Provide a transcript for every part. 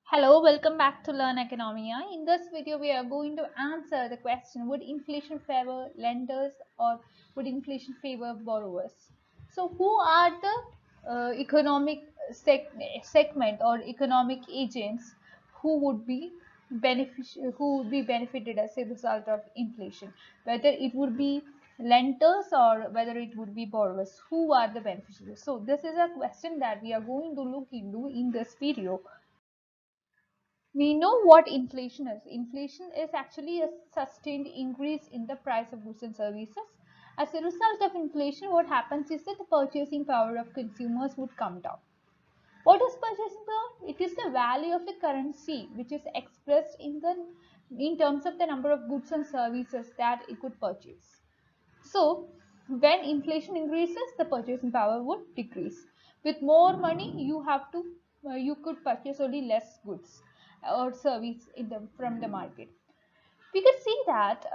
Hello, welcome back to Learn Economia. In this video, we are going to answer the question, would inflation favor lenders or would inflation favor borrowers? So, who are the economic segment or economic agents who would be benefited as a result of inflation? Whether it would be lenders or whether it would be borrowers, who are the beneficiaries? So, this is a question that we are going to look into in this video. We know what inflation is. Inflation is actually a sustained increase in the price of goods and services. As a result of inflation, what happens is that the purchasing power of consumers would come down. What is purchasing power? It is the value of the currency which is expressed in terms of the number of goods and services that it could purchase. So, when inflation increases, the purchasing power would decrease. With more money, you could purchase only less goods or service from the market. We could see that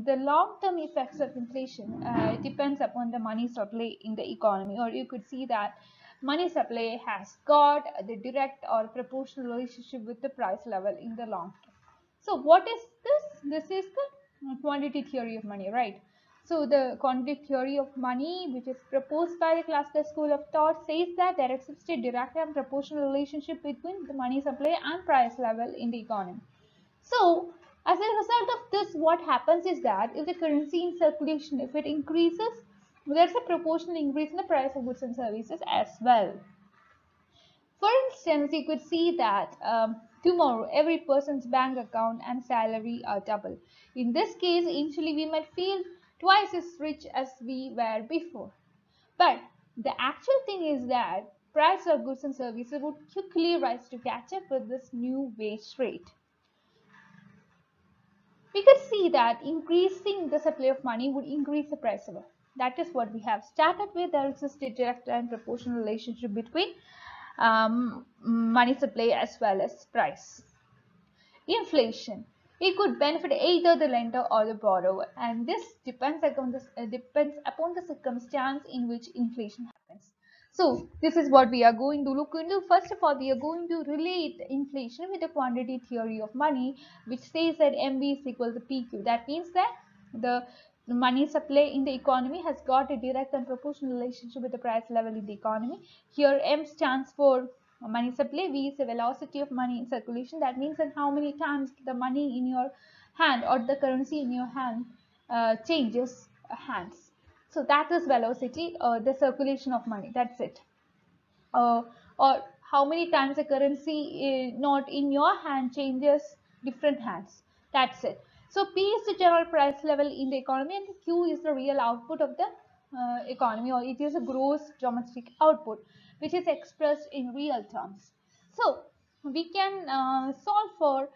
the long-term effects of inflation depends upon the money supply in the economy, or you could see that money supply has got the direct or proportional relationship with the price level in the long term. So what is this? This is the quantity theory of money, right? So the quantity theory of money, which is proposed by the classical school of thought, says that there exists a direct and proportional relationship between the money supply and price level in the economy. So as a result of this, what happens is that if the currency in circulation, if it increases, there's a proportional increase in the price of goods and services as well. For instance, you could see that tomorrow every person's bank account and salary are double. In this case, initially we might feel twice as rich as we were before. But the actual thing is that price of goods and services would quickly rise to catch up with this new wage rate. We could see that increasing the supply of money would increase the price of it. That is what we have started with. There exists a direct and proportional relationship between money supply as well as price. Inflation. It could benefit either the lender or the borrower, and this depends upon the circumstance in which inflation happens. So this is what we are going to look into. First of all, we are going to relate inflation with the quantity theory of money, which says that MV is equal to PQ. That means that the money supply in the economy has got a direct and proportional relationship with the price level in the economy. Here M stands for money supply, V is the velocity of money in circulation. That means that how many times the money in your hand or the currency in your hand changes hands. So that is velocity, the circulation of money. That's it. Or how many times a currency note in your hand changes different hands. That's it. So P is the general price level in the economy, and Q is the real output of the economy, or it is a gross domestic output, which is expressed in real terms. So we can solve for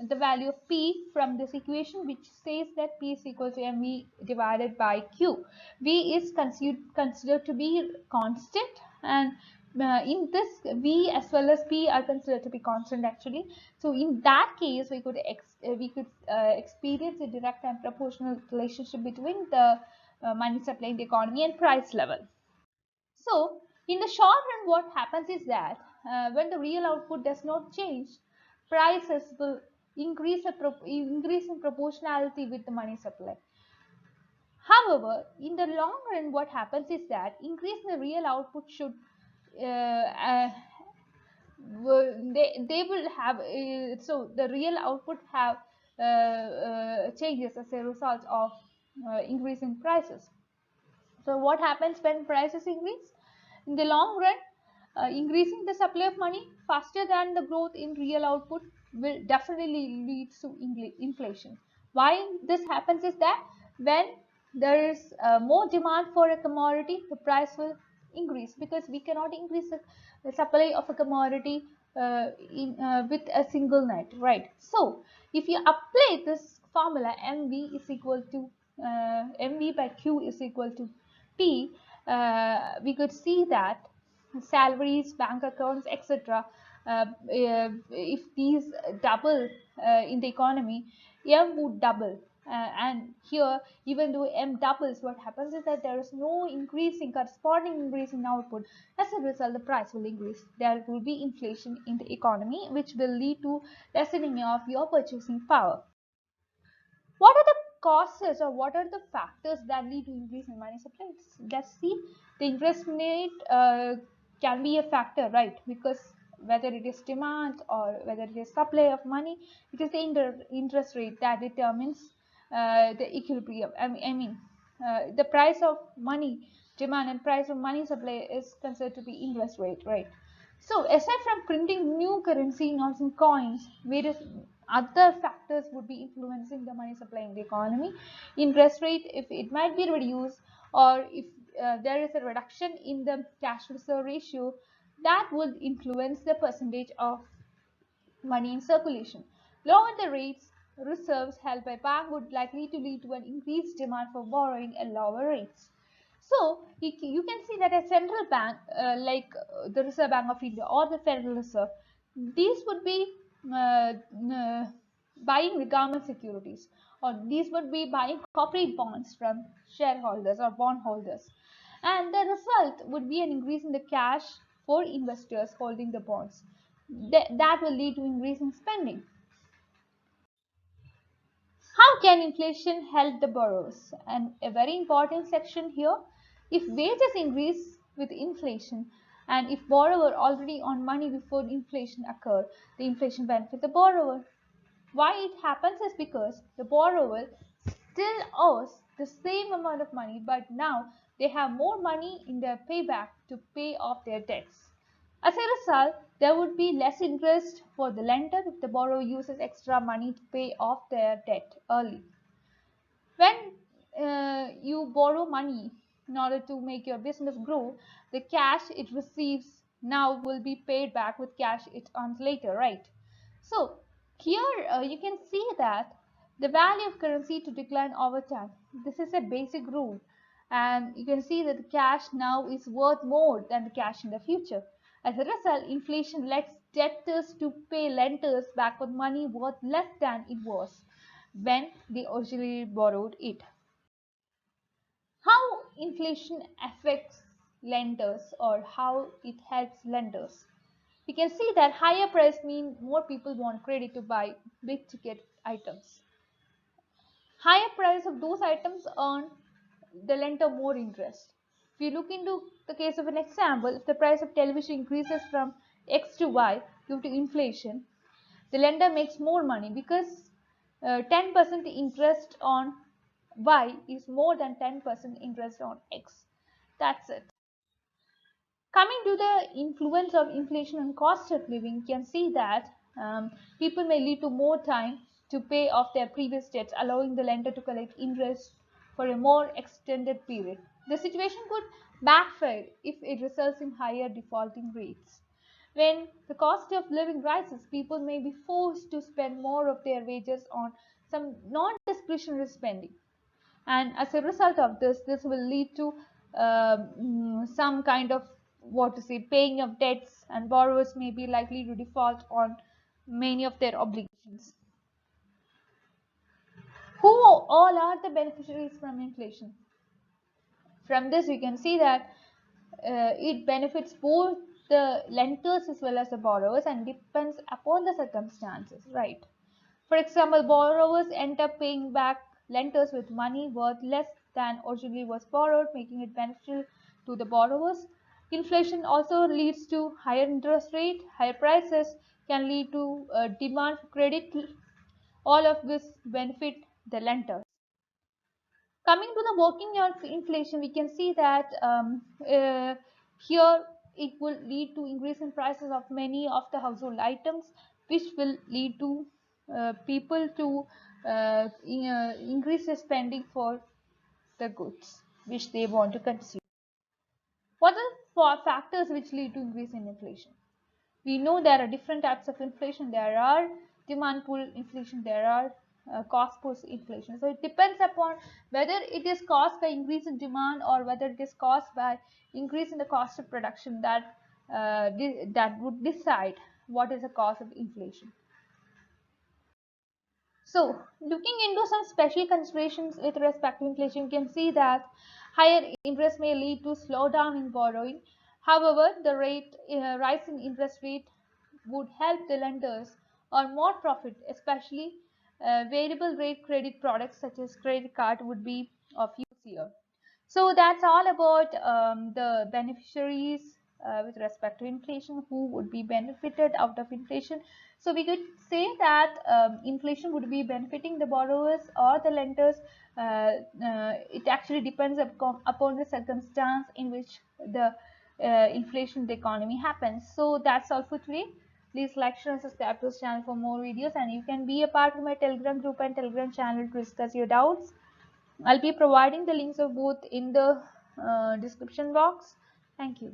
the value of P from this equation, which says that P is equal to mv divided by Q. V is considered to be constant, and in this V as well as P are considered to be constant actually. So in that case, we could experience a direct and proportional relationship between the money supply in the economy and price level. So in the short run, what happens is that when the real output does not change, prices will increase in proportionality with the money supply. However, in the long run, what happens is that increase in the real output should they will have so the real output have changes as a result of increasing prices. So what happens when prices increase? In the long run, increasing the supply of money faster than the growth in real output will definitely lead to inflation. Why this happens is that when there is more demand for a commodity, the price will increase, because we cannot increase the supply of a commodity with a single net, right? So if you apply this formula, mv is equal to mv by q is equal to P, we could see that salaries, bank accounts, etc. If these double in the economy, M would double, And here, even though M doubles, what happens is that there is no corresponding increase in output. As a result, the price will increase. There will be inflation in the economy, which will lead to lessening of your purchasing power. What are the causes, or what are the factors that lead to increase in money supply? Let's see. The interest rate can be a factor, right? Because whether it is demand or whether it is supply of money, it is the interest rate that determines the equilibrium. The price of money demand and price of money supply is considered to be interest rate, right? So aside from printing new currency notes and coins, various other factors would be influencing the money supply in the economy. Interest rate, if it might be reduced, or if there is a reduction in the cash reserve ratio, that would influence the percentage of money in circulation. Lower the rates, reserves held by bank would likely to lead to an increased demand for borrowing at lower rates. So you can see that a central bank like the Reserve Bank of India or the Federal Reserve, these would be uh, uh, buying the government securities, or these would be buying corporate bonds from shareholders or bondholders, and the result would be an increase in the cash for investors holding the bonds. That will lead to increase in spending. How can inflation help the borrowers? And a very important section here, if wages increase with inflation, and if borrower already on money before inflation occurred, the inflation benefit the borrower. Why it happens is because the borrower still owes the same amount of money, but now they have more money in their payback to pay off their debts. As a result, there would be less interest for the lender if the borrower uses extra money to pay off their debt early. When you borrow money in order to make your business grow, the cash it receives now will be paid back with cash it earns later, right? So here you can see that the value of currency to decline over time. This is a basic rule, and you can see that the cash now is worth more than the cash in the future. As a result, inflation lets debtors to pay lenders back with money worth less than it was when they originally borrowed it. How inflation affects lenders, or how it helps lenders? We can see that higher price mean more people want credit to buy big ticket items. Higher price of those items earn the lender more interest. If you look into the case of an example, if the price of television increases from X to Y due to inflation, the lender makes more money because 10% interest on Y is more than 10% interest on X. That's it. Coming to the influence of inflation on cost of living, you can see that people may lead to more time to pay off their previous debts, allowing the lender to collect interest for a more extended period. The situation could backfire if it results in higher defaulting rates. When the cost of living rises, people may be forced to spend more of their wages on some non-discretionary spending, and as a result of this will lead to some kind of, what to say, paying of debts, and borrowers may be likely to default on many of their obligations. Who all are the beneficiaries from inflation? From this we can see that it benefits both the lenders as well as the borrowers, and depends upon the circumstances, right? For example, borrowers end up paying back lenders with money worth less than originally was borrowed, making it beneficial to the borrowers. Inflation also leads to higher interest rate, higher prices can lead to demand for credit. All of this benefit the lender. Coming to the working of inflation, we can see that here it will lead to increase in prices of many of the household items, which will lead to people to increase their spending for the goods which they want to consume. What are factors which lead to increase in inflation? We know there are different types of inflation. There are demand pull inflation, there are cost pull inflation. So it depends upon whether it is caused by increase in demand or whether it is caused by increase in the cost of production, that would decide what is the cause of inflation. So, looking into some special considerations with respect to inflation, you can see that higher interest may lead to slowdown in borrowing. However, the rise in interest rate would help the lenders earn more profit, especially variable rate credit products such as credit card would be of use here. So that's all about the beneficiaries with respect to inflation, who would be benefited out of inflation. So we could say that inflation would be benefiting the borrowers or the lenders. It actually depends upon the circumstance in which the inflation in the economy happens. So that's all for today. Please like, share and subscribe to this channel for more videos, and you can be a part of my Telegram group and Telegram channel to discuss your doubts. I'll be providing the links of both in the description box. Thank you.